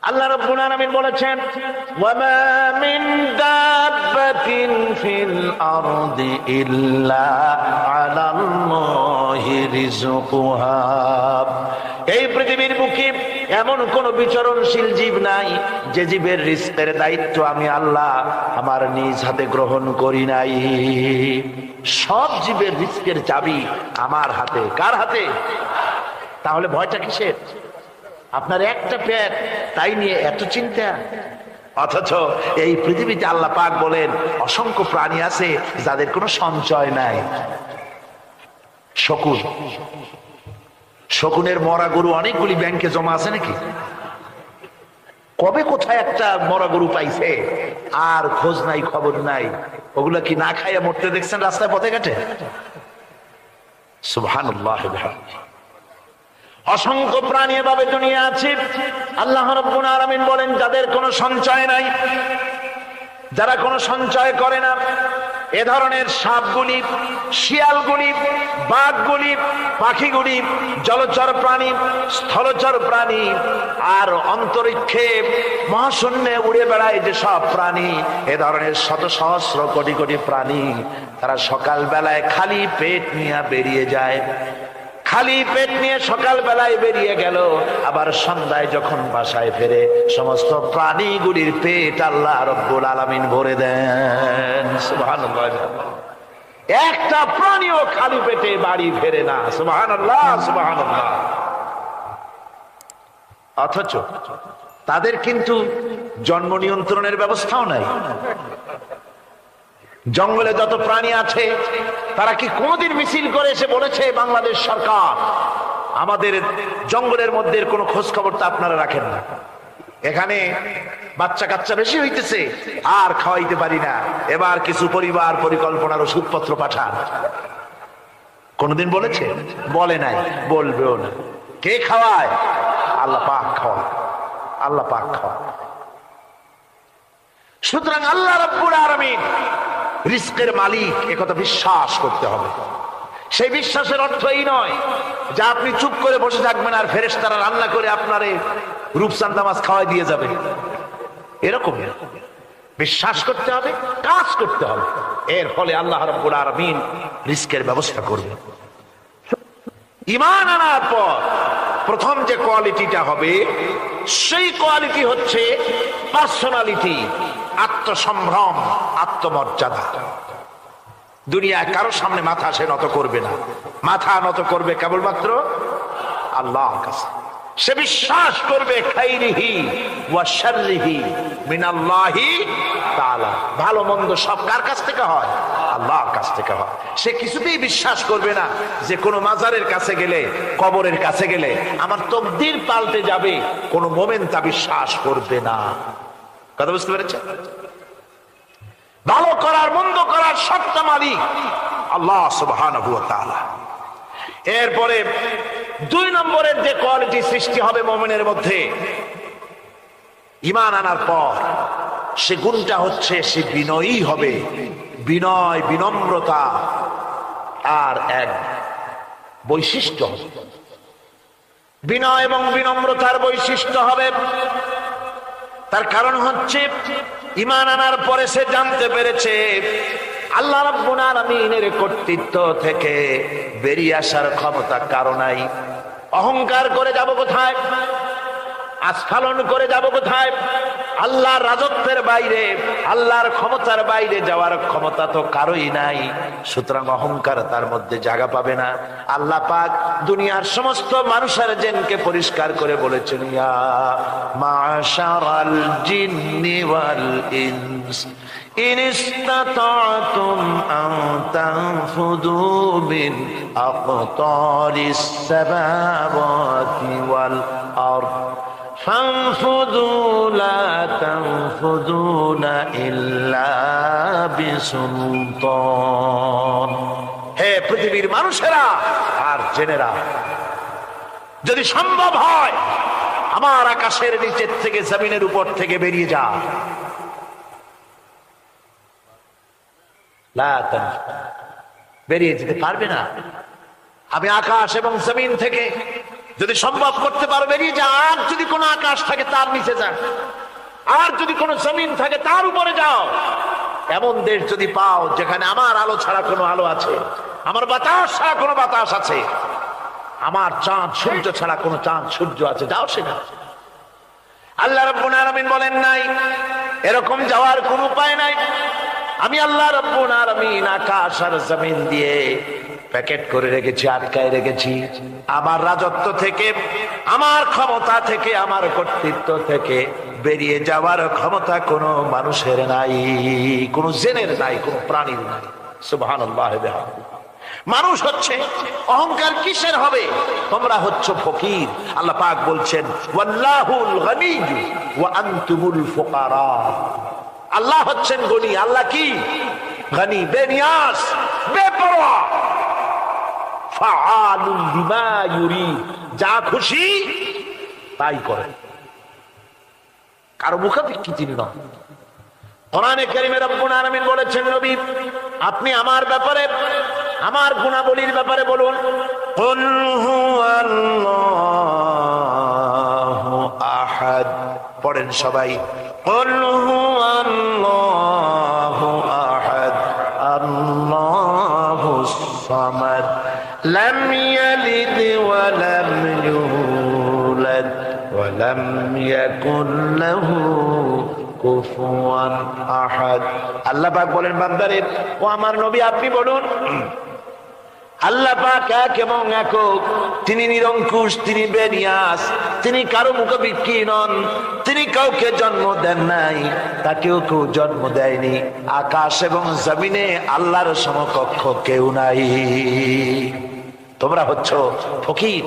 আল্লাহ রাব্বুল আলামিন বলেছেন, ওয়ামা মিন দাব্বাতিন ফিল আরদি ইল্লা আলাল্লাহি রিজকুহা। এই পৃথিবীর বুকে এমন কোন বিচরণশীল জীব নাই যে জীবের রিজকের দায়িত্ব আমি আল্লাহ আমার নিজ হাতে গ্রহণ করি নাই। সব জীবের রিজকের চাবি আমার হাতে। কার হাতে? তাহলে ভয়টা কিসের? আপনার একটা পেট, তাই নিয়ে এত চিন্তা। অথচ এই পৃথিবীতে আল্লাহ পাক বলেন অসংখ্য প্রাণী আছে যাদের কোনো সঞ্চয় নাই। শকুন, শকুনের মরা গরু অনেকগুলি ব্যাংকে জমা আছে নাকি? কবে কোথায় একটা মরা গরু পাইছে আর খোঁজ নাই, খবর নাই। ওগুলা কি না খাইয়া মরতে দেখছেন রাস্তায় পথে ঘাটে? সুবহানাল্লাহ। অসংখ্য প্রাণী এভাবে দুনিয়া আছে। আল্লাহ রাব্বুল আলামিন বলেন যাদের কোনো সঞ্চয় নাই, যারা কোনো সঞ্চয় করে না, এ ধরনের সাপগুলি, শিয়ালগুলি, বাঘগুলি, পাখিগুলি, জলচর প্রাণী, স্থলচর প্রাণী আর অন্তরিক্ষে মহাশূন্যে উড়ে বেড়ায় যে সব প্রাণী, এ ধরনের শত সহস্র কোটি কোটি প্রাণী, তারা সকাল বেলায় খালি পেট নিয়ে বেরিয়ে যায়। খালি পেট নিয়ে সকাল বেলায় বেরিয়ে গেল, আবার সন্ধ্যায় যখন বাসায় ফেরে সমস্ত প্রাণীগুলির পেট আল্লাহ রাব্বুল আলামিন ভরে দেন। সুবহানাল্লাহ। একটা প্রাণীও খালি পেটে বাড়ি ফেরে না। সুবহানাল্লাহ, সুবহানাল্লাহ। অথচ তাদের কিন্তু জন্ম নিয়ন্ত্রণের ব্যবস্থাও নাই। জঙ্গলে যত প্রাণী আছে তারা কি কোনদিন মিছিল করে এসে বলেছে বাংলাদেশ সরকার আমাদের জঙ্গলের মধ্যে কোনো খোঁজ খবর তো আপনারা রাখেন না, এখানে বাচ্চা কাচ্চা বেশি হইতেছে আর খাওয়াইতে পারি না, এবার কিছু পরিবার পরিকল্পনার ওষুধপত্র পাঠান? কোনদিন বলেছে? বলে নাই, বলবেও না। কে খাওয়ায়? আল্লাহ পাক খাওয়ায়। আল্লাহ পাক খাওয়ায়। সুতরাং আল্লাহ রাব্বুল আলামিন রিজকের মালিক, একথা বিশ্বাস করতে হবে। সেই বিশ্বাসের অর্থ এই নয় যে আপনি চুপ করে বসে থাকবেন আর ফেরেশতারা রান্না করে আপনারে রূপচাঁদা মাছ খাওয়াই দিয়ে যাবে, এরকম বিশ্বাস করতে হবে, কাজ করতে হবে। এর ফলে আল্লাহ রাব্বুল আলামিন রিজকের ব্যবস্থা করবেন। ঈমান আনার পর প্রথম যে কোয়ালিটিটা হবে সেই কোয়ালিটি হচ্ছে পার্সোনালিটি, আত্মসম্ভ্রম, আত্মমর্যাদা। দুনিয়ায় কারো সামনে মাথা সে নত করবে না, মাথা নত করবে কেবলমাত্র আল্লাহর কাছে। সে বিশ্বাস করবে খাইরিহি ওয়া শাররিহি মিনাল্লাহি তাআলা, ভালো মন্দ সব কার কাছ থেকে হয়? আল্লাহর কাছ থেকে হয়। সে কিছুতেই বিশ্বাস করবে না যে কোনো মাজারের কাছে গেলে, কবরের কাছে গেলে আমার তকদির পাল্টে যাবে, কোনো মোমেন তা বিশ্বাস করবে না। কথা বুঝতে পেরেছেন? ভালো করার মন্দ করার সত্তা মালিক আল্লাহ সুবহানাহু ওয়া তাআলা। এরপরে দুই নম্বরের যে কোয়ালিটি সৃষ্টি হবে মুমিনের মধ্যে ঈমান আনার পর, সে গুণটা হচ্ছে সে বিনয়ী হবে। বিনয়, বিনম্রতা আর এক বৈশিষ্ট্য। বিনয় এবং বিনম্রতার বৈশিষ্ট্য হবে। তার কারণ হচ্ছে ঈমান আনার পরে সে জানতে পেরেছে আল্লাহ রাব্বুল আলামিনের কর্তৃত্ব থেকে বেরিয়ে আসার ক্ষমতা কারো নাই। অহংকার করে যাব কোথায়? আস্ফালন করে যাব কোথায়? আল্লাহর রাজত্বের বাইরে, আল্লাহর ক্ষমতার বাইরে যাওয়ার ক্ষমতা তো কারোই নাই। সুতরাং অহংকার তার মধ্যে জায়গা পাবে না। আল্লাহ পাক দুনিয়ার সমস্ত মানুষের জিনকে পরিষ্কার করে বলেছেন, ইয়া মাশারাল জিন্নি ওয়াল ইনস ইন ইসতাতা'তুম আন তানফুযু মিন আকতারিস সামাওয়াতি ওয়াল আরদ ফানফুযু লা তানফুযুনা ইল্লা বিসুলতান। হে পৃথিবীর মানুষেরা আর জেনেরা, যদি সম্ভব হয় আমার আকাশের নিচের থেকে, জমিনের উপর থেকে বেরিয়ে যা, বেরিয়ে যেতে পারবে না। আমি আকাশ এবং জমিন থেকে যদি সম্ভব করতে পারো বেরিয়ে যা। আর যদি কোনো আকাশ থাকে তার নিচে যা, আর যদি কোনো জমিন থাকে তার উপরে যাও। এমন দেশ যদি পাও যেখানে আমার আলো ছাড়া কোনো আলো আছে, আমার বাতাস ছাড়া কোনো বাতাস আছে, আমার চাঁদ সূর্য ছাড়া কোনো চাঁদ সূর্য আছে, যাও সেখানে। আল্লাহ রাব্বুল আলামিন বলেন নাই এরকম যাওয়ার কোনো উপায় নাই। আমি আল্লাহ রাব্বুল আলামিন আকাশ আর জমিন দিয়ে প্যাকেট করে রেখেছি, আটকায় রেখেছি। আমার রাজত্ব থেকে, আমার ক্ষমতা থেকে, আমার কর্তৃত্ব থেকে বেরিয়ে যাওয়ার ক্ষমতা কোনো মানুষের নাই, কোনো জিনের নাই, কোনো প্রাণীর নাই। সুবহানাল্লাহ। মানুষ হচ্ছে অহংকার কিসের হবে? তোমরা হচ্ছ ফকির। আল্লাহ পাক বলছেন ওয়াল্লাহুল গনিয়্যু ওয়া আনতুমুল ফুকারা। আল্লাহ হচ্ছেন গনি। আল্লাহ কি? গনি, বেনিয়াস, বেপরোয়া। ফাআলুল লিমা ইউরিদ, যা খুশি তাই করে, কারো মুখাপেক্ষী নয়। কোরআনে কারীমে রব্বুল আলামিন বলেছেন নবী আপনি আমার ব্যাপারে, আমার গুণাবলীর ব্যাপারে বলুন। কুল হুয়াল্লাহু আহাদ, পড়েন সবাই। কুল হুয়াল্লাহু আহাদ আল্লাহুস সামাদ লাম ইয়ালিদ ওয়া লাম ইউলাদ ওয়া লাম ইয়াকুল লাহু কুফুয়ান আহাদ। আল্লাহ পাক বলেন বান্দারে, ও আমার নবী আপনি বলুন আল্লাহ পাক এক এবং একক, তিনি নিরঙ্কুশ, তিনি বেনিয়াস, তিনি কারো মুখাপেক্ষী নন, তিনি কাউকে জন্ম দেন নাই, তাকেও কেউ জন্ম দেয়নি। আকাশ এবং জমিনে আল্লাহর সমকক্ষ কেউ নাই। তোমরা হচ্ছ ফকির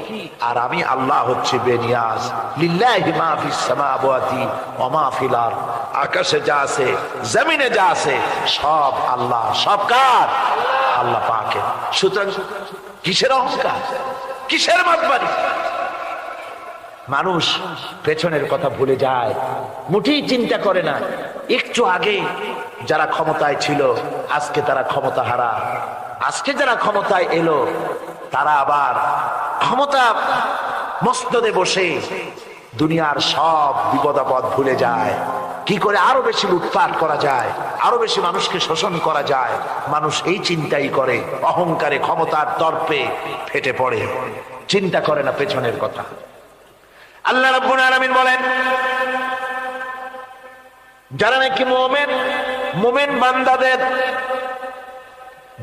আর আমি আল্লাহ হচ্ছে বেনিয়াস। লিল্লাহি মা ফিস সামাওয়াতি ওয়া মা ফিল আরদ, আকাশে যা আছে জমিনে যা আছে সব আল্লাহ। সব কার? আল্লাহ পাকের। সুতরাং কিসের অহংকার, কিসের মাতবাড়ি? মানুষ পেছনের কথা ভুলে যায়, মুঠেই চিন্তা করে না। একটু আগে যারা ক্ষমতায় ছিল আজকে তারা ক্ষমতা হারা, আজকে যারা ক্ষমতায় এলো তারা আবার ক্ষমতা মস্তদে বসে দুনিয়ার সব বিপদাপদ ভুলে যায়। কি করে আরো বেশি লুটপাট করা যায়, আরো বেশি মানুষকে শোষণ করা যায়, মানুষ এই চিন্তাই করে। অহংকারে, ক্ষমতার দর্পে ফেটে পড়ে, চিন্তা করে না পেছনের কথা। আল্লাহ রাব্বুল আলামিন বলেন যারা নাকি মুমিন বান্দাদের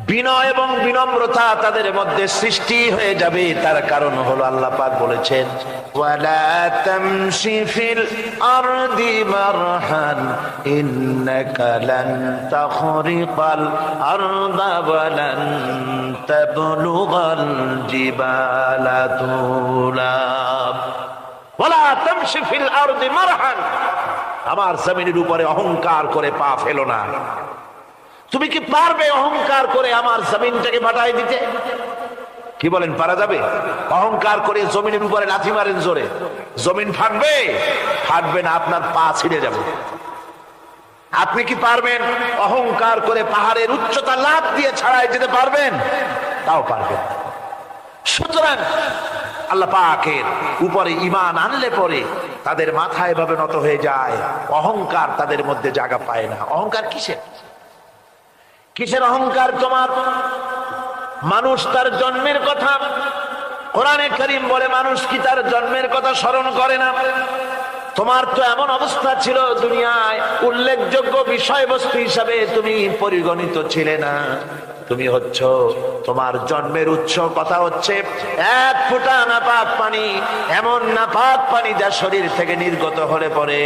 বিনয় এবং বিনম্রতা তাদের মধ্যে সৃষ্টি হয়ে যাবে, তার কারণ হলো আল্লাহ পাক বলেছেন ওয়ালা তামশি ফিল আরদি মারহান ইন্নাকা লান তাখরিকাল আরদা ওয়া লান তাবলুগাল জিবালা তুলা। ওয়ালা তামশি ফিল আরদি মারহান, আমার জমিনের উপরে অহংকার করে পা ফেলো না। তুমি কি পারবে অহংকার করে আমার জমিনটাকে বাটাই দিতে? কি বলেন, পারা যাবে? অহংকার করে জমিনের উপরে লাথি মারেন জোরে, জমিন ফাটবে? ফাটবে না, আপনার পা ছিঁড়ে যাবে। আপনি কি পারবেন অহংকার করে পাহাড়ের উচ্চতা লাফ দিয়ে ছাড়াই যেতে পারবেন? তাও পারবেন। সুতরাং আল্লাহ পাকের উপরে ঈমান আনলে পরে তাদের মাথা এভাবে নত হয়ে যায়, অহংকার তাদের মধ্যে জায়গা পায় না। অহংকার কিসের? কিসের অহংকার তোমার? মানুষ তার জন্মের কথা, কোরআনে কারীম বলে মানুষ কি তার জন্মের কথা স্মরণ করে না? তোমার তো এমন অবস্থা ছিল দুনিয়ায় উল্লেখযোগ্য বিষয়বস্তু হিসাবে তুমি পরিগণিত ছিলে না। তুমি হচ্ছ, তোমার জন্মের উৎস কথা হচ্ছে এক ফোঁটা নাপাক পানি, এমন নাপাক পানি যা শরীর থেকে নির্গত হলে পরে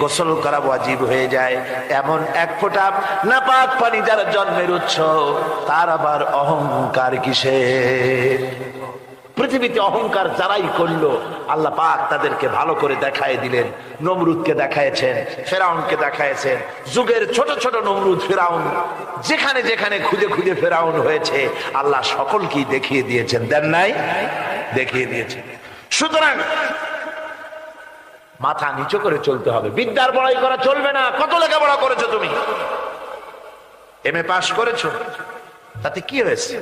গোসল করা ওয়াজিব হয়ে যায়। এমন এক ফোঁটা নাপাক পানি যার জন্মের উৎস, তার আবার অহংকার কিসের? পৃথিবীতে অহংকার যারাই করলো আল্লাহ পাক তাদেরকে ভালো করে দেখায় দিলেন। নমরুদকে দেখায়ছেন, ফেরাউনকে দেখায়ছেন, যুগের ছোট ছোট নমরুদ ফেরাউন যেখানে যেখানে খুঁজে খুঁজে ফেরাউন হয়েছে আল্লাহ সকলকেই দেখিয়ে দিয়েছেন। দেন নাই? দেখিয়ে দিয়েছেন। সুতরাং মাথা নিচু করে চলতে হবে, বিদ্যার বড়াই করা চলবে না। কত লেখাপড়া করেছো তুমি? এমএ পাস করেছো, তাতে কি হয়েছে?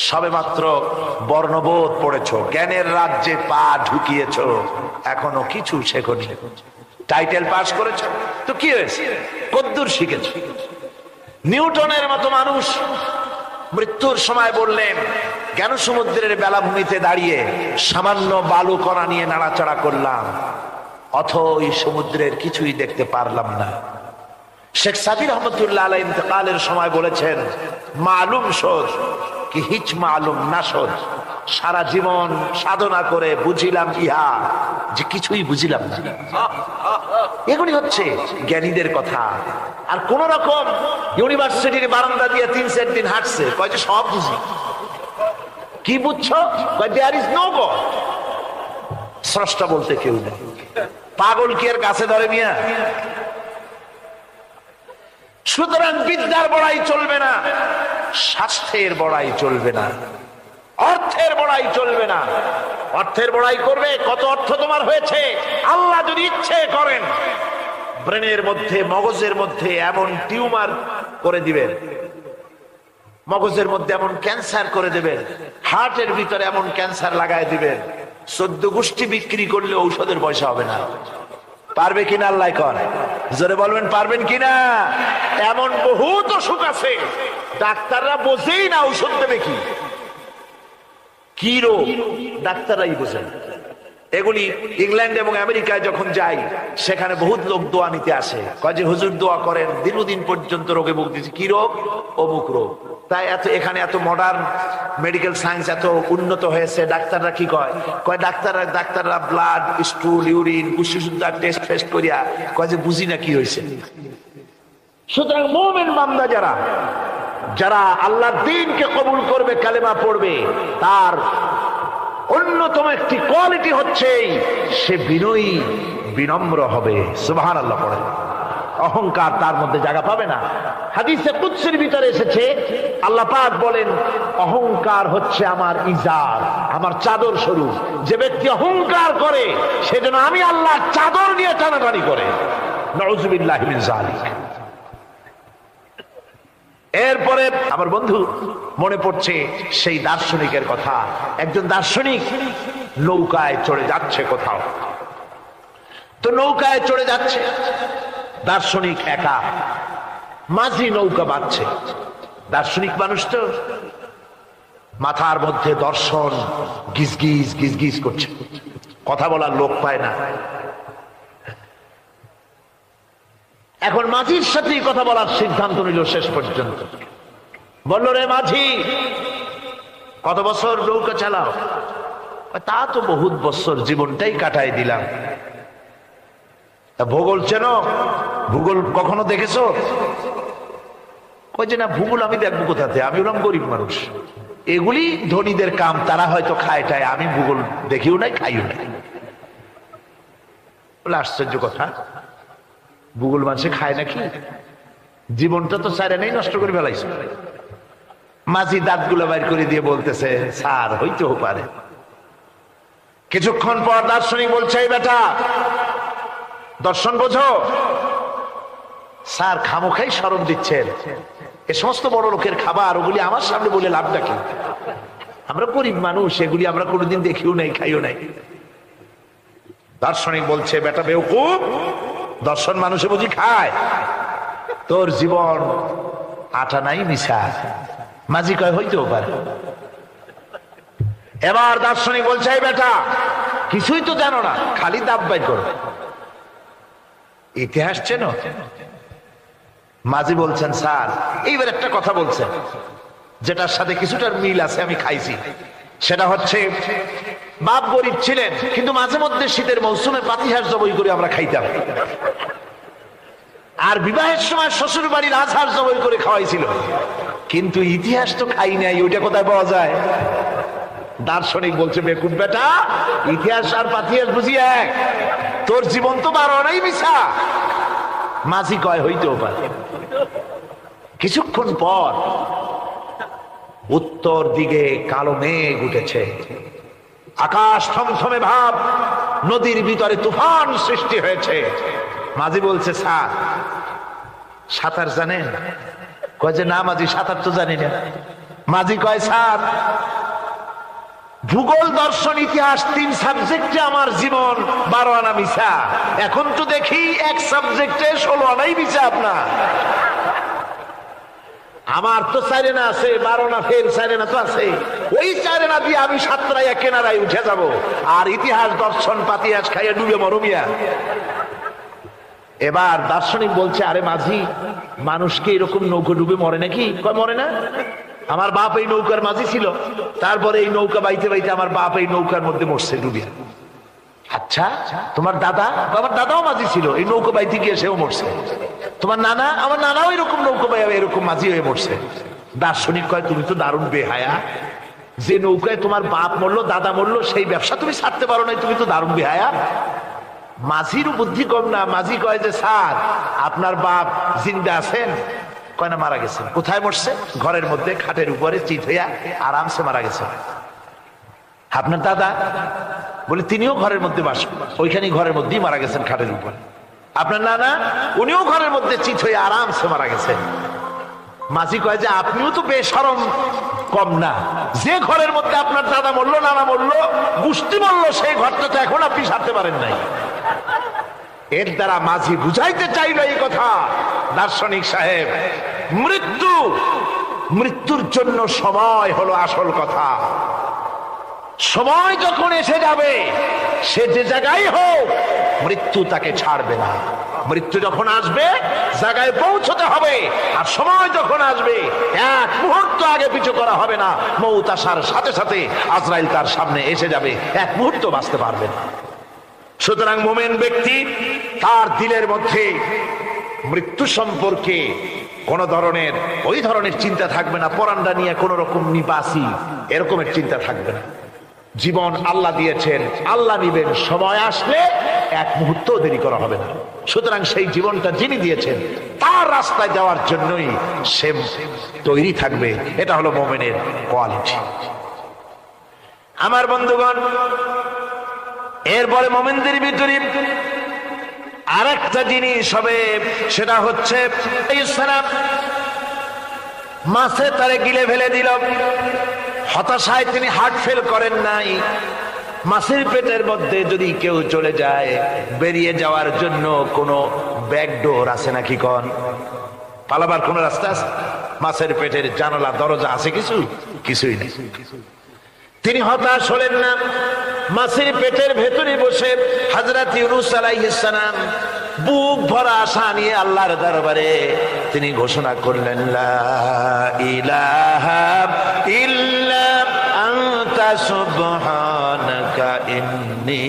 সবেমাত্র বর্ণবোধ পড়েছো, জ্ঞানের রাজ্যে পা ঢুকিয়েছো, এখনো কিছু শেখনি। টাইটেল পাস করেছো তো কি হয়েছে? কদ্দুর শিখেছো? নিউটনের মতো মানুষ মৃত্যুর সময় বললেন, জ্ঞান সমুদ্রের বেলাভূমিতে দাঁড়িয়ে সামান্য বালু কণা নিয়ে নাড়াচাড়া করলাম, অথই সমুদ্রের কিছুই দেখতে পারলাম না। শেখ সাদি রহমতুল্লাহ আলাইহি ইন্তেকালের সময় বলেছেন, মালুম শোধ কি হিচ মালুম না শোধ, সারা জীবন সাধনা করে বুঝিলাম ইহা যে কিছুই বুঝিলাম না। এগুলি হচ্ছে জ্ঞানীদের কথা। আর কোন রকম ইউনিভার্সিটির বারান্দা দিয়ে 3-4 দিন হাঁটছে, কয় যে সব বুঝি। কি বুঝছো? দেয়ার ইজ নো গড, স্রষ্টা বলতে কেউ নেই। পাগল কি আর গাছে ধরে মিয়া? সুতরাং বিদ্যার বড়াই চলবে না, স্বাস্থ্যের বড়াই চলবে না, অর্থের বড়াই চলবে না। অর্থের বড়াই করবে, কত অর্থ তোমার হয়েছে, আল্লাহ যদি ইচ্ছে করেন ব্রেনের মধ্যে, মগজের মধ্যে এমন টিউমার করে দিবেন, মগজের মধ্যে এমন ক্যান্সার করে দেবেন, হার্টের ভিতরে এমন ক্যান্সার লাগায় দিবেন, 14 গোষ্ঠী বিক্রি করলে ঔষধের পয়সা হবে না। পারবে কিনা আল্লাহ কর, জোরে বলবেন পারবেন কিনা? এমন বহুত অসুখ আছে ডাক্তাররা বোঝেই না ঔষধ দেবে কি, কি রোগ ডাক্তাররাই বোঝেন। এগুলি ইংল্যান্ড এবং আমেরিকায় যখন যাই, সেখানে বহুত লোক দোয়া নিতে আসে, কয় যে হুজুর দোয়া করেন, দীর্ঘদিন পর্যন্ত রোগে ভুগতেছি। কি রোগ? অমুক রোগ। তাই এখানে এত মডার্ন মেডিকেল সায়েন্স এত উন্নত হয়েছে, ডাক্তাররা কি কয়? ডাক্তাররা ব্লাড, স্টুল, ইউরিন, কুশিশুদ্ধা টেস্ট ফেস্ট করিয়া কয় যে বুঝি না কি হয়েছে। সুতরাং মুমিন বান্দা যারা আল্লাহর দ্বীনকে কবুল করবে, কালেমা পড়বে, তার অন্যতম একটি কোয়ালিটি হচ্ছে সে বিনয়ী, বিনম্র হবে। সুবহানাল্লাহ পড়ে। অহংকার তার মধ্যে জায়গা পাবে না। হাদিসে কুদসির ভিতরে এসেছে, আল্লাহ পাক বলেন, অহংকার হচ্ছে আমার ইজার, আমার চাদর স্বরূপ। যে ব্যক্তি অহংকার করে সেজন্য আমি আল্লাহ চাদর নিয়ে টানাটানি করে। নাউযুবিল্লাহি মিন যালিক। এরপরে আমার বন্ধু মনে পড়ছে সেই দার্শনিকের কথা। একজন দার্শনিক নৌকায় চড়ে যাচ্ছে কোথাও, তো নৌকায় চড়ে যাচ্ছে দার্শনিক একা, মাঝি নৌকা বাঁধছে। দার্শনিক মানুষ তো, মাথার মধ্যে দর্শন গিজগিজ গিজগিজ করছে, কথা বলার লোক পায় না। এখন মাঝির সাথেই কথা বলার সিদ্ধান্ত নিল। শেষ পর্যন্ত বলল, রে মাঝি, কত বছর নৌকা চালাও? তা তো বহুত বছর, জীবনটাই কাটাই দিলাম। ভূগোল চেনো? ভূগোল কখনো দেখেছো? কই যে না, ভূগোল আমি দেখবো কোথাতে, আমি হলাম গরিব মানুষ, এগুলি ধনীদের কাম, তারা হয়তো খায় টায়, আমি ভূগোল দেখিও নাই, খাইও নাই। বলে আশ্চর্য কথা, ভূগোল মানুষে খায় নাকি? জীবনটা তো সারে নেই, নষ্ট করে ফেলাইছে। মাঝি দাঁতগুলো বাইর করে দিয়ে বলতেছে, স্যার হইতেও পারে। কিছুক্ষণ পর দার্শনিক বলছে, এই বেটা, দর্শন বোঝো? স্যার খামোখাই শরম দিচ্ছেন, এ সমস্ত বড় লোকের খাবার, ওগুলি আমার সামনে বলে লাভটা কি? আমরা গরিব মানুষ, এগুলি আমরা কোনোদিন দেখিও নাই, খাইও নাই। দার্শনিক বলছে, বেটা বেওকুফ, দর্শন মানুষে বুঝি খায়? তোর জীবন আটা নাই মিশা। মাঝি কয়, হইতেও পারে। এবার দার্শনিক বলছে, এই বেটা, কিছুই তো জানো না, খালি দাব বাই করো, ইতিহাস চেনো? মাঝি বলছেন, স্যার এইবার একটা কথা বলছেন যেটার সাথে কিছুটার মিল আছে, আমি খাইছি। সেটা হচ্ছে, বাপ গরিব ছিলেন, কিন্তু মাঝে মধ্যে শীতের মৌসুমে পাতিহাঁস জবাই করে আমরা খাইতাম, আর বিবাহের সময় শ্বশুর বাড়ির রাজহাঁস জবাই করে খাওয়াইছিল, কিন্তু ইতিহাস তো খাই নাই, ওইটা কোথায় পাওয়া যায়? দার্শনিক বলছে, বেকুব বেটা, ইতিহাস আর পাতিহাঁস বুঝি এক? তোর জীবন তো বারো নাই মিশা। মাঝি কয়, হইতেও পারে। কিছুক্ষণ পর উত্তর দিকে কালো মেঘ উঠেছে, আকাশ থমথমে ভাব, নদীর ভিতরে তুফান সৃষ্টি হয়েছে। মাঝি বলছে, স্যার সাঁতার জানেন? কয় যে না মাঝি, সাঁতার তো জানি না। মাঝি কয় স্যার, ভূগোল, দর্শন, ইতিহাস 3 সাবজেক্টে আমার জীবন 12 আনা মিছা। এখন তো দেখি এক সাবজেক্টে 16 আনাই মিছা আপনার। আমার তো 4 আনা আছে, 12 আনা ফেল, 4 আনা তো আছে। ওই 4 আনা দিয়ে আমি সাতরায় কেনারায় উঠে যাব, আর ইতিহাস, দর্শন, পাতিয়াস খাইয়া ডুবে মরমিয়া। এবার দার্শনিক বলছে, আরে মাঝি, মানুষকে এরকম নৌকো ডুবে মরে নাকি? কয় মরে না। আমার বাপ এই নৌকার মাঝি ছিল, তারপরে এই নৌকা বাইতে বাইতে আমার বাপ এই নৌকার মধ্যে মরছে ডুবিয়া। আচ্ছা, তোমার দাদা? আমার দাদাও মাঝি ছিল, এই নৌকা বাইতে গিয়ে সেও মরছে। তোমার নানা? আমার নানাও এরকম নৌকা বাইয়া এরকম মাঝি হয়ে মরছে। দার্শনিক কয়, তুমি তো দারুণ বেহায়া, যে নৌকায় তোমার বাপ মরলো, দাদা মরলো, সেই ব্যবসা তুমি ছাড়তে পারো নাই, তুমি তো দারুণ বেহায়া। মাঝিরও বুদ্ধি কম না। মাঝি কয় যে স্যার, আপনার বাপ জিন্দা আছেন? কয় না, মারা গেছেন। কোথায় মরছে? ঘরের মধ্যে খাটের উপরে চিত হইয়া আরামসে মারা গেছেন। আপনার দাদা? বলে তিনিও ঘরের মধ্যে বাস, ওইখানে ঘরের মধ্যেই মারা গেছেন, খাটের উপরে। আপনার নানা? উনিও ঘরের মধ্যে চিত হইয়া আরামসে মারা গেছেন। মাঝি কয় যে আপনিও তো বেশরম কম না, যে ঘরের মধ্যে আপনার দাদা মরলো, নানা মরলো, গোষ্ঠী মরলো, সেই ঘরটা তো এখন আপনি সারতে পারেন নাই। এর দ্বারা মাঝি বুঝাইতে চাইল এই কথা, দার্শনিক সাহেব, মৃত্যুর জন্য সময় হলো আসল কথা। সময় যখন এসে যাবে, সে যে জায়গায় হোক, মৃত্যু তাকে ছাড়বে না। মৃত্যু যখন আসবে, জায়গায় পৌঁছতে হবে, আর সময় যখন আসবে, এক মুহূর্ত আগে পিছু করা হবে না। মউত আসার সাথে সাথে আজরাইল তার সামনে এসে যাবে, এক মুহূর্ত বাঁচতে পারবে না। সুতরাং মুমিন ব্যক্তি, তার দিলের মধ্যে মৃত্যু সম্পর্কে কোন ধরনের ওই ধরনের চিন্তা থাকবে না। পরান্ডা নিয়ে কোন রকম নিবাসী এরকমের চিন্তা থাকবে না। জীবন আল্লাহ দিয়েছেন, আল্লাহ নিবেন, সময় আসলে এক মুহূর্ত দেরি করা হবে না। সুতরাং সেই জীবনটা যিনি দিয়েছেন, তার রাস্তায় যাওয়ার জন্যই সে তৈরি থাকবে। এটা হলো মুমিনের কোয়ালিটি। আমার বন্ধুগণ, এরপরে মুমিনদের ভিতরে আরেকটা জিনিস হবে, সেটা হচ্ছে মাছে তারে গিলে ফেলে দিল। হতাশায় তিনি হার্ট ফেল করেন নাই। মাছের পেটের মধ্যে যদি কেউ চলে যায়, বেরিয়ে যাওয়ার জন্য কোনো ব্যাকডোর আছে নাকি? কোন পালাবার কোন রাস্তা আছে? মাছের পেটের জানালা দরজা আছে? কিছুই নেই। তিনি হতাশ হলেন না। মাছের পেটের ভেতরে বসে হযরত ইউনূস আলাইহিস সালাম বুক ভরা আশা নিয়ে আল্লাহর দরবারে তিনি ঘোষণা করলেন, লা ইলাহা ইল্লা আনতা সুবহানাকা ইন্নী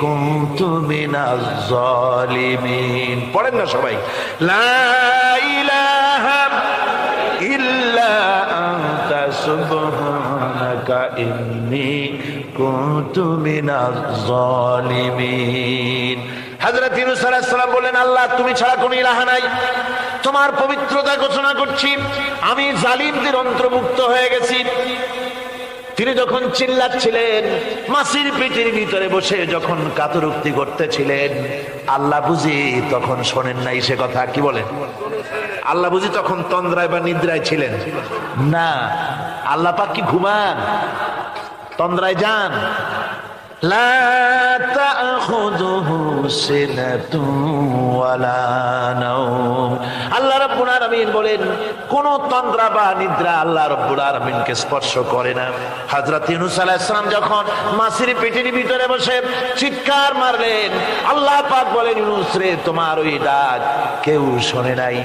কুনতু মিনাজ জালিমিন। পড়েন না সবাই, লা ইলাহা ইল্লা আনতা সুবহানাকা ইন্নী কুনতু মিনাজ জালিমিন। হযরত ইউনূস আলাইহিস সালাম বলেন, আল্লাহ তুমি ছাড়া কোনো ইলাহ নাই, তোমার পবিত্রতা ঘোষণা করছি, আমি জালিমদের অন্তর্ভুক্ত হয়ে গেছি। তিনি যখন চিল্লাচ্ছিলেন, মাছের পেটের ভিতরে বসে যখন কাতরুক্তি করতেছিলেন, আল্লাহ বুঝি তখন শোনেন নাই সে কথা? কি বলেন? আল্লাহ বুঝি তখন তন্দ্রায় বা নিদ্রায় ছিলেন না? আল্লাহ পাক কি ঘুমান? তন্দ্রায় যান? লা তাখুযুহু সিনাতুন ওয়ালা নাওম। আল্লাহ রাব্বুল আলামিন বলেন, কোন তন্দ্রা বা নিদ্রা আল্লাহ রাব্বুল আলামিনকে স্পর্শ করে না। হযরত ইউনূস আলাইহিস সালাম যখন মাছের পেটের ভিতরে বসে চিৎকার মারলেন, আল্লাহ পাক বলেন, ইউনূস রে, তোমার ওই ডাক কেউ শোনে নাই।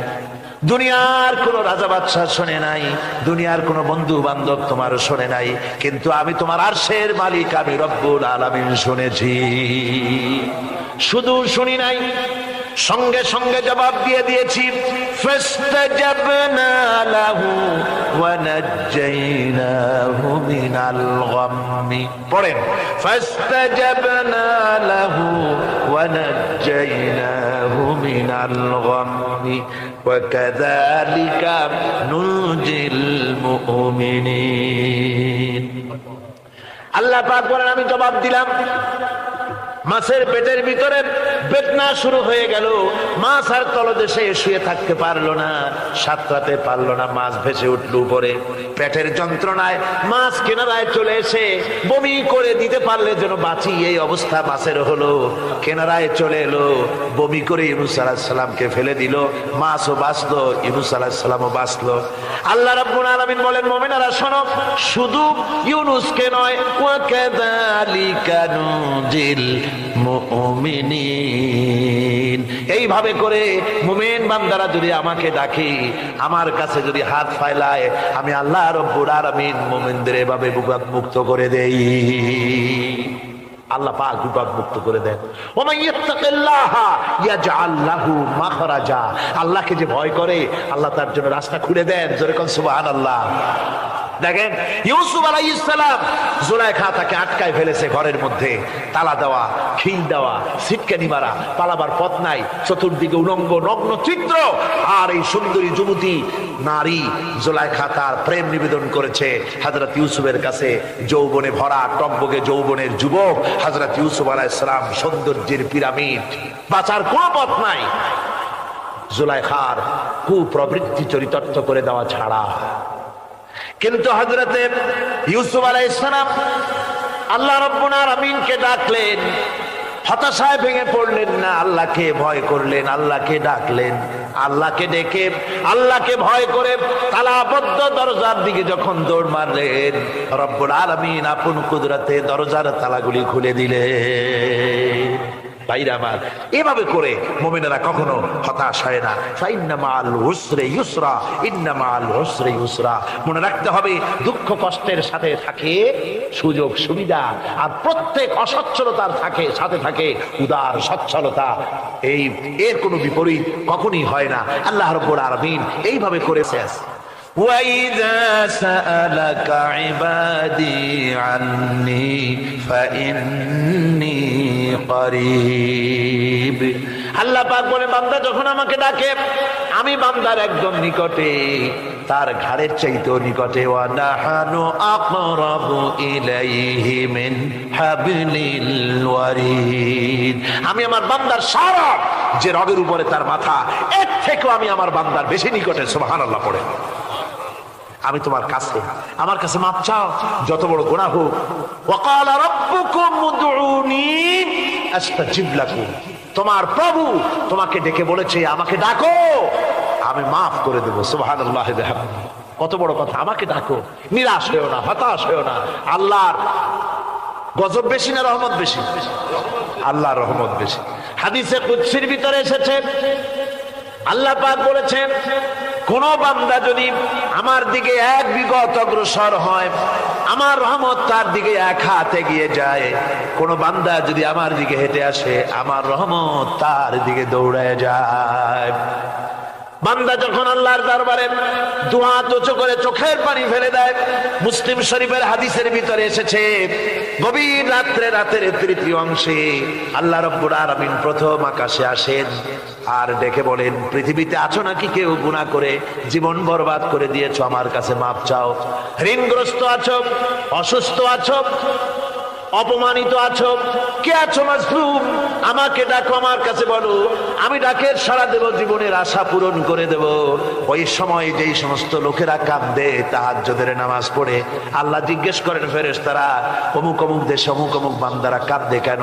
দুনিয়ার কোন রাজা বাদশাহ শোনে নাই, দুনিয়ার কোন বন্ধু বান্ধব তোমার শোনে নাই, কিন্তু আমি তোমার আরশের মালিক, আমি রব্বুল আলামিন শুনেছি। শুধু শুনি নাই, সঙ্গে সঙ্গে জবাব দিয়ে দিয়েছি। ফাস্তাজাবনা লাহু ওয়া নাজ্জাইনাহু মিনাল গাম্মি। পড়েন, ফাস্তাজাবনা লাহু ওয়া নাজ্জাইনাহু মিনাল গাম্মি ওয়া কাযালিকা নুনজিল মুমিনিন। আল্লাহ পাক বলেন, আমি জবাব দিলাম। মাছের পেটের ভিতরে বেদনা শুরু হয়ে গেল। মাছ আর তলদেশে শুয়ে থাকতে পারলো না, সাঁতরাতে পারলো না, মাছ ভেসে উঠল উপরে। পেটের যন্ত্রণায় মাছ কিনারায় চলে এসে বমি করে দিতে পারলে যেন বাঁচি, এই অবস্থা মাছের হলো। কিনারায় চলে এলো, বমি করে ইউনূস আলাইহিস সালামকে ফেলে দিল। মাছও বাঁচলো, ইউনূস আলাইহিস সালামও বাঁচলো। আল্লাহ রাব্বুল আলামিন বলেন, মুমিনেরা শোনো, শুধু ইউনূসকে নয়, ওয়া কাযালিকা নুজিল মুমিনিন, এইভাবে করে মুমিন বান্দারা যদি আমাকে ডাকে, আমার কাছে যদি হাত ফাইলায়, আমি আল্লাহ রাব্বুল আলামিন মুমিনদের এভাবে বিপদ মুক্ত করে দেই। আল্লাহ পাক বিপদ মুক্ত করে দেন। ওয়া ইয়াত্তাকিল্লাহ ইয়াজআল লাহু মাখরাজা, আল্লাহকে যে ভয় করে আল্লাহ তার জন্য রাস্তা খুলে দেন। জোরে কোন সুবহানাল্লাহ। দেখেন ইউসুফ আলাইহিস সালাম, জুলাইখা তাকে আটকায় ফেলেছে ঘরের মধ্যে, তালা দেওয়া, খিল দেওয়া, সিটকানি মারা, পালাবার পথ নাই, চতুর্দিকে উলঙ্গ নগ্ন চিত্র। আর এই সুন্দরী যুবতী নারী জুলাইখা তার প্রেম নিবেদন করেছে হযরত ইউসুফের কাছে। যৌবনে ভরা টকবগে যৌবনের যুবক হযরত ইউসুফ আলাইহিস সালাম, সৌন্দর্যের পিরামিড, বাঁচার কোনো পথ নাই জুলাইখার কুপ্রবৃত্তি চরিতার্থ করে দেওয়া ছাড়া। কিন্তু হযরতে ইউসুফ আলাইহিস সালাম আল্লাহ রাব্বুল আলামিনকে ডাকলেন, হতাশায় ভেঙে পড়লেন না, আল্লাহকে ভয় করলেন, আল্লাহকে ডাকলেন। আল্লাহকে ডেকে, আল্লাহকে ভয় করে তালাবদ্ধ দরজার দিকে যখন দৌড় মারলেন, রব্বুল আলামিন আপন কুদরতে দরজার তালাগুলি খুলে দিলেন। ভাইরা আমার, এভাবে করে মুমিনেরা কখনো হতাশ হয় না। ফাইন্না মাআল উসরি ইউসরা, ইন্না মাআল উসরি ইউসরা। মনে রাখতে হবে, দুঃখ কষ্টের সাথে থাকে সুযোগ সুবিধা, আর প্রত্যেক অসচ্ছলতার সাথে থাকে উদার সচ্ছলতা। এর কোনো বিপরীত কখনই হয় না। আল্লাহ রাব্বুল আলামিন এইভাবে করেছে। وَإِذَا سَأَلَكَ عِبَادِي عَنِّي فَإِنِّي قَرِيبٌ। আল্লাহ পাক বলে, বান্দা যখন আমাকে ডাকে, আমি বান্দার একদম নিকটে, তার ঘাড়ের চাইতেও নিকটে। ওয়া নাহানু আকরাবু ইলাইহি মিন হাবলিল ওয়ারিদ। আমি আমার বান্দার সারা যে রগের উপরে তার মাথা, এর থেকেও আমি আমার বান্দার বেশি নিকটে। সুবহানাল্লাহ পড়ে। আমি তোমার কাছে, আমার কাছে মাপ চাও, যত বড় গুনাহ হোক। ওয়াকালা রাব্বুকুম উদউনি আস্তাজিব লাকুম। তোমার প্রভু তোমাকে ডেকে বলেছে, আমাকে ডাকো, আমি মাফ করে দেব। সুবহানাল্লাহ। কত বড় কথা, আমাকে ডাকো, নিরাশ হয়েও না, হতাশ হয়েও না। আল্লাহর গজব বেশি না রহমত বেশি? আল্লাহর রহমত বেশি। হাদিসে কুদসির ভিতরে এসেছে, আল্লাহ পাক বলেছেন, কোন বান্দা যদি আমার দিকে এক বিগত অগ্রসর হয়, আমার রহমত তার দিকে এক হাত এগিয়ে যায়। কোন বান্দা যদি আমার দিকে হেঁটে আসে, আমার রহমত তার দিকে দৌড়ায় যায়। বান্দা যখন আল্লাহর দরবারে দুহাত উঁচু করে চোখের পানি ফেলে দেয়, মুসলিম শরীফের হাদিসের ভিতরে এসেছে, গভীর রাতের তৃতীয় অংশে আল্লাহ রাব্বুল আলামিন প্রথম আকাশে আসেন আর ডেকে বলেন, পৃথিবীতে আছো নাকি কেউ গুনাহ করে জীবন বরবাদ করে দিয়েছো, আমার কাছে মাপ চাও। ঋণগ্রস্ত আছো, অসুস্থ আছো, অপমানিত আছো, কে আছো মাজলুম, আমাকে ডাকো, আমার কাছে বলো, আমি ডাকের সাড়া দেব, জীবনের আশা পূরণ করে দেব। ওই সময় যেই সমস্ত লোকেরা কাঁদে তাহাজ্জুদের নামাজ পড়ে, আল্লাহ জিজ্ঞেস করেন ফেরেশতারা, অমুক অমুক দেশে অমুক অমুক বান্দারা কাঁদে কেন?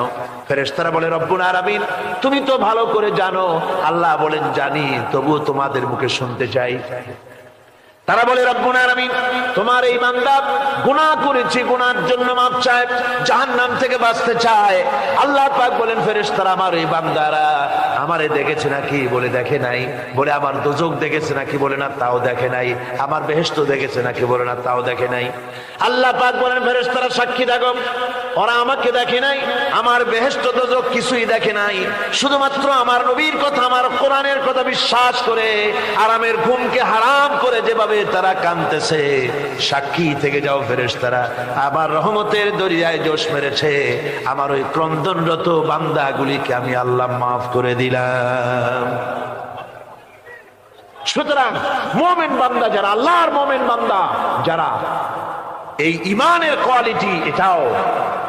ফেরেশতারা বলে, রব্বুল আলামিন তুমি তো ভালো করে জানো। আল্লাহ বলেন, জানি, তবুও তোমাদের মুখে শুনতে চাই। তারা বলে, রব্বুল আলামিন তোমার এই বান্দা গুনাহ করেছে, গুনাহর জন্য মাপ চায়, জাহান্নাম থেকে বাঁচতে চায়। আল্লাহ পাক বলেন, ফেরেশতারা আমার এই বান্দারা আমারে দেখেছে নাকি? বলে দেখে নাই। বলে আমার দোজখ দেখেছে নাকি? বলে না, তাও দেখে নাই। আমার বেহেশত দেখেছে নাকি? বলে না, তাও দেখে নাই। আল্লাহ পাক বলেন, ফেরেশতারা সাক্ষী থাকো, ওরা আমাকে দেখে নাই, আমার বেহেশত দোজখ কিছুই দেখে নাই, শুধুমাত্র আমার নবীর কথা, আমার কোরআনের কথা বিশ্বাস করে আরামের ঘুমকে হারাম করে যেভাবে তারা কাঁদতেছে, সাক্ষী থেকে যাও ফেরেশতারা, আমার রহমতের দরিয়ায় জোশ মেরেছে, আমার ওই ক্রন্দনরত বান্দাগুলিকে আমি আল্লাহ মাফ করে দিলাম। সুতরাং মুমিন বান্দা যারা, আল্লাহর মুমিন বান্দা যারা, এই ঈমানের কোয়ালিটি এটাও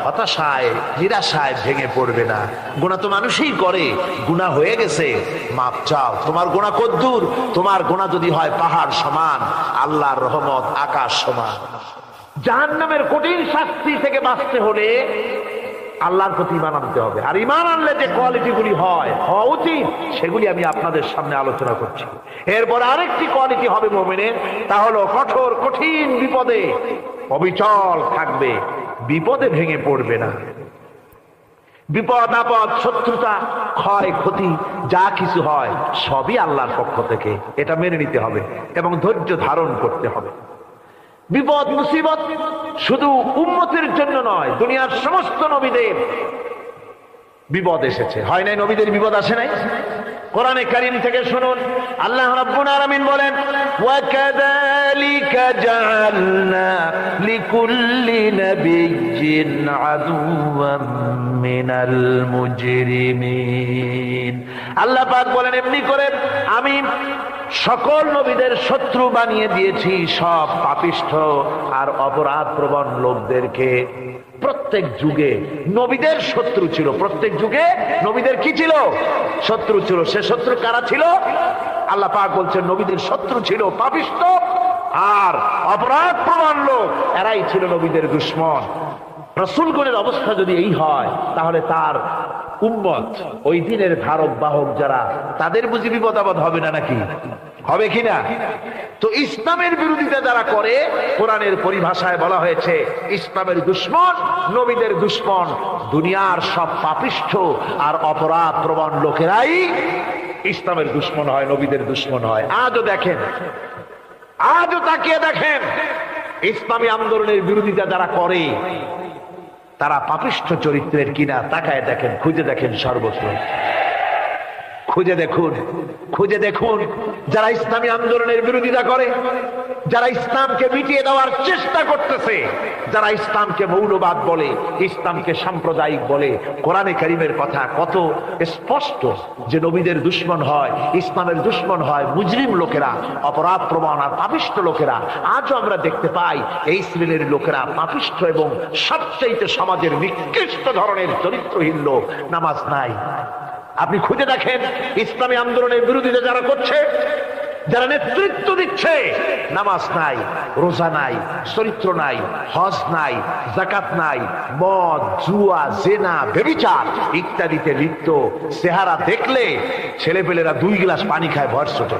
হতাশায় নিরাশায় ভেঙে পড়বে না। গুনাহ তো মানুষই করে, গুনাহ হয়ে গেছে, মাপ চাও। তোমার গুনাহ কদ্দূর? তোমার গুনাহ যদি হয় পাহাড় সমান, আল্লাহর রহমত আকাশ সমান। জাহান্নামের কঠিন শাস্তি থেকে বাঁচতে হলে আল্লাহর প্রতি ঈমান আনতে হবে। আর ঈমান আনলে যে কোয়ালিটিগুলি হওয়া উচিত, সেগুলি আমি আপনাদের সামনে আলোচনা করছি। এরপর আরেকটি কোয়ালিটি হবে মুমিনের, তা হলো কঠোর কঠিন বিপদে অবিচল থাকবে, বিপদে ভেঙে পড়বে না। বিপদ আপদ, শত্রুতা, ক্ষয় ক্ষতি যা কিছু হয় সবই আল্লাহর পক্ষ থেকে, এটা মেনে নিতে হবে এবং ধৈর্য ধারণ করতে হবে। বিপদ মুসিবত শুধু উম্মতের জন্য নয়, দুনিয়ার সমস্ত নবীদের বিপদ এসেছে, হয় নাই? নবীদের বিপদ আসে নাই? কোরআনে কারীম থেকে শুনুন, আল্লাহ রাব্বুল আলামিন বলেন, ওয়া কাযালিকা জাআলনা লিকুল্লি নাবিয়্যিন আদুওয়াম মিনাল মুজরিমিন। আল্লাহ পাক বলেন, এমনি করে আমি সকল নবীদের শত্রু বানিয়ে দিয়েছি সব পাপিষ্ঠ আর অপরাধ প্রবণ লোকদেরকে। প্রত্যেক যুগে নবীদের শত্রু ছিল, প্রত্যেক যুগে নবীদের কি ছিল? শত্রু ছিল। সে শত্রু কারা ছিল? আল্লাহ পাক বলছেন নবীদের শত্রু ছিল পাপিষ্ঠ আর অপরাধ প্রবণ লোক, এরাই ছিল নবীদের দুশমন। রাসূলগণের অবস্থা যদি এই হয়, তাহলে তার উম্মত, ওই দিনের ধারক বাহক যারা, তাদের বুঝি বিপদ আপদ হবে না? নাকি হবে কিনা? তো ইসলামের বিরোধিতা যারা করে, কোরআনের পরিভাষায় বলা হয়েছে ইসলামের দুশমন, নবীদের দুশমন। দুনিয়ার সব পাপিষ্ঠ আর অপরাধ প্রবণ লোকেরাই ইসলামের দুশমন হয়, নবীদের দুশমন হয়। আজও দেখেন, আজও তাকিয়ে দেখেন, ইসলামী আন্দোলনের বিরোধিতা যারা করে তারা পাপিষ্ঠ চরিত্রের কিনা, তাকায় দেখেন, খুঁজে দেখেন, সর্বত্র খুঁজে দেখুন, খুঁজে দেখুন। যারা ইসলামী আন্দোলনের বিরোধিতা করে, যারা ইসলামকে মিটিয়ে দেওয়ার চেষ্টা করতেছে, যারা ইসলামকে মৌলবাদ বলে, ইসলামকে সাম্প্রদায়িক বলে, কোরআনে কারীমের কথা কত স্পষ্ট যে নবীদের দুশমন হয়, ইসলামের দুশমন হয় মুজরিম লোকেরা, অপরাধ প্রবণ আর পাপিষ্ঠ লোকেরা। আজও আমরা দেখতে পাই এই শ্রেণীর লোকেরা পাপিষ্ঠ এবং সবচেয়ে সমাজের নিকৃষ্ট ধরনের চরিত্রহীন লোক। নামাজ নাই। আপনি খুঁজে দেখেন ইসলামী আন্দোলনের বিরোধিতা যারা করছে, যারা নেতৃত্ব দিচ্ছে, নামাজ নাই, রোজা নাই, চরিত্র নাই, হজ নাই, যাকাত নাই, মদ, জুয়া, জেনা, ব্যভিচার ইত্যাদিতে লিপ্ত। চেহারা দেখলে ছেলেপেলেরা 2 গ্লাস পানি খায় ভর ছোটে।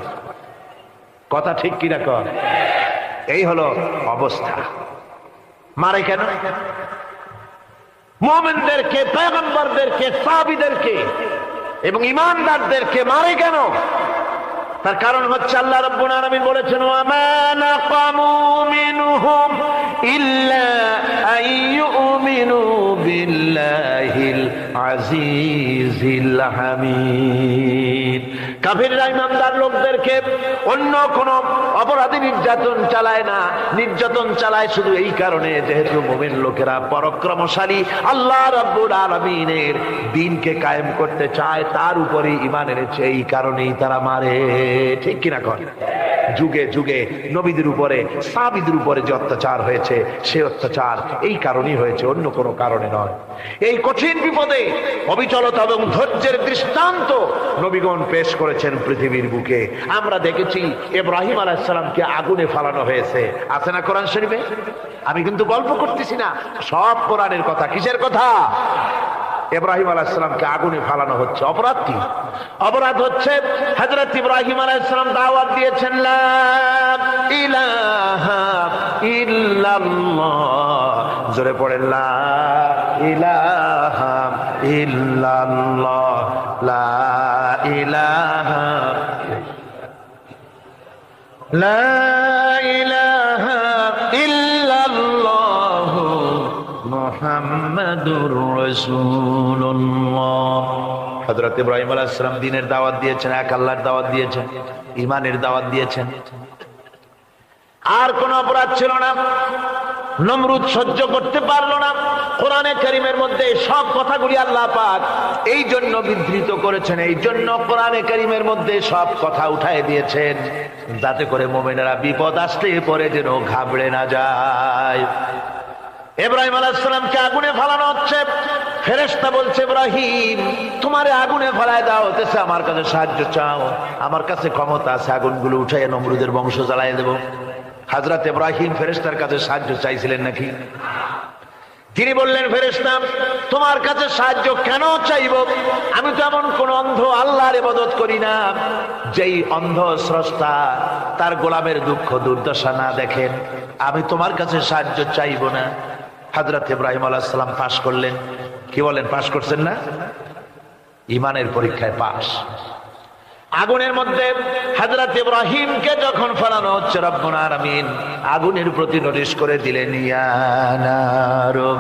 কথা ঠিক কিনা কর? এই হলো অবস্থা। মারে কেন? মুমিনদেরকে, পয়গম্বরদেরকে, সাহাবীদেরকে এবং ঈমানদারদেরকে মারে কেন? তার কারণ হচ্ছে আল্লাহ রাব্বুল আলামিন বলেছেন, ওয়া মা নাকামু মিনহুম ইল্লা আইয়ুমিনু বিল্লাহিল আজিজিল হামিদ। কাফিররা ঈমানদার লোকদেরকে অন্য কোন অপরাধী নির্যাতন চালায় না, নির্যাতন চালায় শুধু এই কারণে যেহেতু মুমিন লোকেরা পরাক্রমশালী, আল্লাহ রাব্বুল আলামিনের দ্বীনকে কায়েম করতে চায়, তার উপরে ঈমান এনেছে, এই কারণেই তারা মারে। ঠিক কিনা কর? যুগে যুগে নবীদের উপরে, সাহাবীদের উপরে যে অত্যাচার হয়েছে, সে অত্যাচার এই কারণেই হয়েছে, অন্য কোনো কারণে নয়। এই কঠিন বিপদে অবিচলতা এবং ধৈর্যের দৃষ্টান্ত নবীগণ পেশ করেছেন পৃথিবীর বুকে। আমরা দেখেছি ইব্রাহিম আলাইহিস সালামকে আগুনে ফালানো হয়েছে, আছে না কোরআন শরীফে? আমি কিন্তু গল্প করতেছি না, সব কোরআনের কথা। কিসের কথা? ইব্রাহিম আলাইহিস সালামকে আগুনে ফালানো হচ্ছে। অপরাধ কি? অপরাধ হচ্ছে হযরত ইব্রাহিম আলাইহিস সালাম দাওয়াত দিয়েছেন, লা ইলাহা ইল্লাল্লাহ। জোরে পড়েন, লা ইলাহা ইল্লাল্লাহ, লা ইলাহা, লা ইলাহা ইল্লাল্লাহ মুহাম্মাদুর রাসূলুল্লাহ। হযরত ইব্রাহিম আলাইহিস সালাম দ্বীনের দাওয়াত দিয়েছেন, এক আল্লাহর দাওয়াত দিয়েছেন, ঈমানের দাওয়াত দিয়েছেন। আর কোন অপরাধ ছিল না। নমরুদ সহ্য করতে পারলো না। কোরআনে কারীমের মধ্যে সব কথাগুলি আল্লাহ পাক এই জন্য বিধৃত করেছেন, এই জন্য কোরআনে কারীমের মধ্যে সব কথা উঠায় দিয়েছেন, যাতে করে মুমিনেরা বিপদ আসলে পরে যেন ঘাবড়ে না যায়। ইব্রাহিম আলাইহিস সালামকে আগুনে ফেলানো হচ্ছে। ফেরেশতা বলছে, ইব্রাহিম তোমারে আগুনে ফেলায় দাও হতেছে, আমার কাছে সাহায্য চাও, আমার কাছে ক্ষমতা আছে, আগুনগুলো উঠাইয়া নমরুদের বংশ জ্বালায় দেব। হযরত ইব্রাহিম ফেরেশতার কাছে সাহায্য চাইছিলেন নাকি? তিনি বললেন, ফেরেশতা তোমার কাছে সাহায্য কেন চাইব? আমি তো এমন কোন অন্ধ আল্লাহর ইবাদত করি না যেই অন্ধ স্রষ্টা তার গোলামের দুঃখ দুর্দশা না দেখেন। আমি তোমার কাছে সাহায্য চাইব না। হযরত ইব্রাহিম আলাইহিস সালাম পাশ করলেন। কি বলেন, পাশ করছেন না? ঈমানের পরীক্ষায় পাশ। আগুনের মধ্যে হযরত ইব্রাহিমকে যখন ফেলানো হচ্ছে, রব্বুল আলামিন আগুনের প্রতি নোটিশ করে দিলেন, ইয়া নারু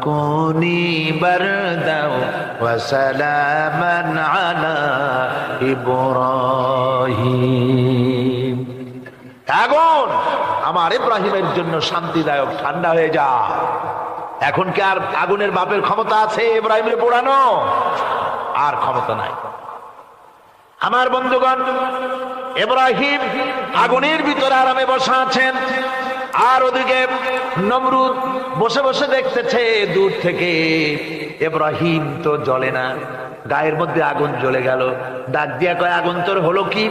কুনি বারদাও ওয়া সালামান আলা ইব্রাহিম। আগুন আমার ইব্রাহিমের জন্য শান্তিদায়ক, ঠান্ডা হয়ে যা। এখন কি আর আগুনের বাপের ক্ষমতা আছে ইব্রাহিমের পোড়ানো? আর ক্ষমতা নাই। আমার বন্ধুগণ, ইব্রাহিম আগুনের ভিতরে আরামে বসা আছেন, আর ওদিকে নমরুদ বসে বসে দেখতেছে দূর থেকে। ইব্রাহিম তো জ্বলে না, গায়ের মধ্যে আগুন জ্বলে গেল। ডাক দিয়া কয়, আগুন তোর হলো কি?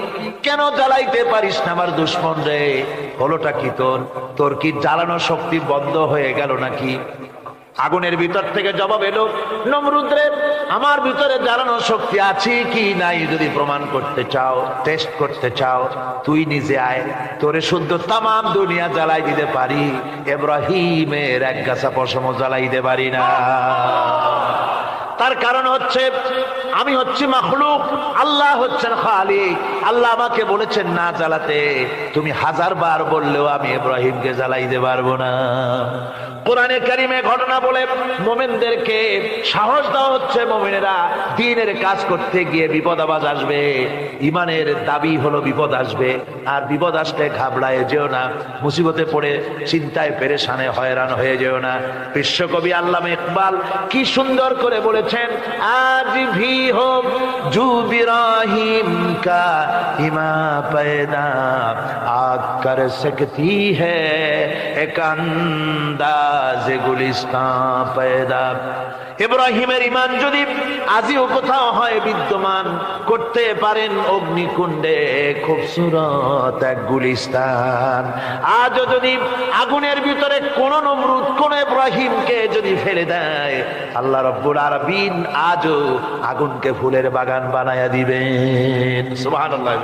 কেন জ্বালাইতে পারিস না আমার দুশ্মন রে? হলোটা কি তোর? তোর কি জ্বালানো শক্তি বন্ধ হয়ে গেল নাকি? আগুনের ভিতর থেকে জবাব এলো, নমরুদ রে, আমার ভিতরে জ্বালানো শক্তি আছে কি নাই যদি প্রমাণ করতে চাও, টেস্ট করতে চাও, তুই নিজে আয়, তোরে শুদ্ধ তামাম দুনিয়া জ্বালাই দিতে পারি, ইব্রাহিমের এক গাছা পশমও জ্বালাই দিতে পারি না। তার কারণ হচ্ছে আমি হচ্ছি মাখলুক, আল্লাহ হচ্ছেন খালিক। আল্লাহ আমাকে বলেছেন না জ্বালাতে, তুমি 1000 বার বললেও আমি ইব্রাহিমকে জ্বালাইতে পারবো না। কোরআনে কারিমে ঘটনা বলে মুমিনদেরকে সাহস দেওয়া হচ্ছে, মুমিনেরা দ্বীনের কাজ করতে গিয়ে বিপদ আবাজ আসবে, ঈমানের দাবি হলো বিপদ আসবে, আর বিপদ আসলে ঘাবড়ায় যেও না, মুসিবতে পড়ে চিন্তায় পেরেশানে হয়রান হয়ে যেও না। বিশ্বকবি আল্লামা ইকবাল কি সুন্দর করে বলেছেন, আজ ভি হো জু ইব্রাহিম কা ইমা पैदा आग कर सकती है एक अंदाज गुलिस्तान पैदा। ইব্রাহিমের ঈমান যদি আজিও কোথাও হয় বিদ্যমান, করতে পারেন অগ্নিকুণ্ডে খুবসুরত এক গুলিস্তান। আজও যদি আগুনের ভিতরে কোন নমরুদ কোন ইব্রাহিমকে যদি ফেলে দেয়, আল্লাহ রাব্বুল আলামিন আজও আগুনকে ফুলের বাগান বানায়া দিবেন। সুবহানাল্লাহ।